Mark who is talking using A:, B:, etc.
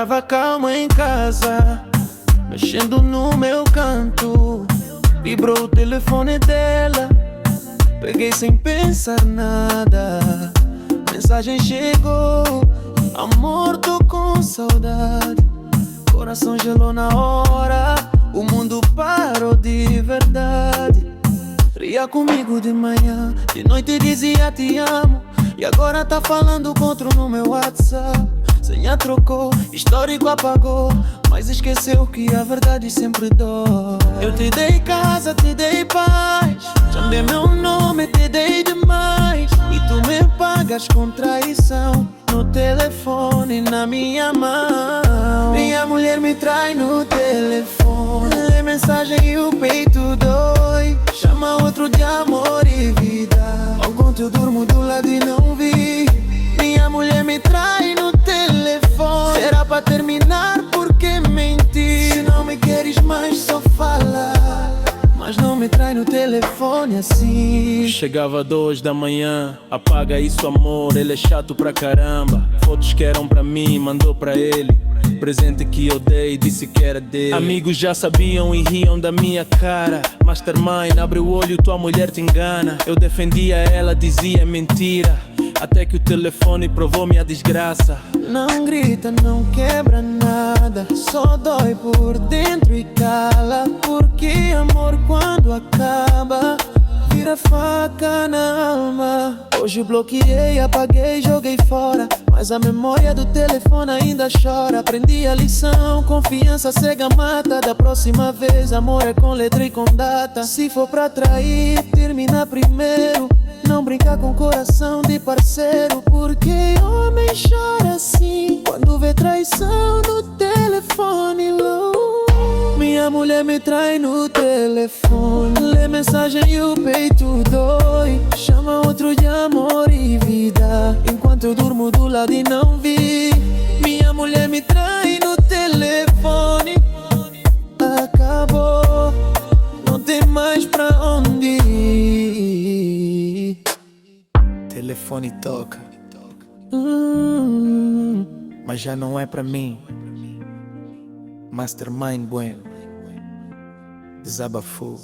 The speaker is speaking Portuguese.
A: Tava calma em casa, mexendo no meu canto. Vibrou o telefone dela, peguei sem pensar nada. Mensagem chegou: amor, tô com saudade. Coração gelou na hora, o mundo parou de verdade. Ria comigo de manhã, de noite dizia te amo. E agora tá falando com outro no meu WhatsApp. Senha trocou, histórico apagou, mas esqueceu que a verdade sempre dói. Eu te dei casa, te dei paz, chamei meu nome, te dei demais. E tu me pagas com traição, no telefone, na minha mão. Minha mulher me trai no telefone, lê mensagem e o peito dói. Chama outro de amor e vida, enquanto eu durmo do lado e não vi. Minha mulher me trai no telefone, será pra terminar porque menti. Se não me queres mais só fala, mas não me trai no telefone assim.
B: Chegava 2 da manhã, apaga isso amor, ele é chato pra caramba. Fotos que eram pra mim, mandou pra ele. Presente que eu dei, disse que era dele. Amigos já sabiam e riam da minha cara. Mastermind, abre o olho, tua mulher te engana. Eu defendia ela, dizia mentira, até que o telefone provou minha desgraça.
A: Não grita, não quebra nada, só dói por dentro e cala. Porque amor quando acaba vira faca na alma. Hoje bloqueei, apaguei, joguei fora, mas a memória do telefone ainda chora. Aprendi a lição, confiança cega mata. Da próxima vez amor é com letra e com data. Se for pra trair, termina primeiro. Não brincar com coração de parceiro, porque homem chora assim quando vê traição no telefone low. Minha mulher me trai no telefone, lê mensagem e o peito dói. Chama outro de amor e vida, enquanto eu durmo do lado e não vi. Minha mulher me trai no telefone, acabou, não tem mais pra onde ir.
B: Telefone toca, mas já não é pra mim. Mastermind bueno, desabafou.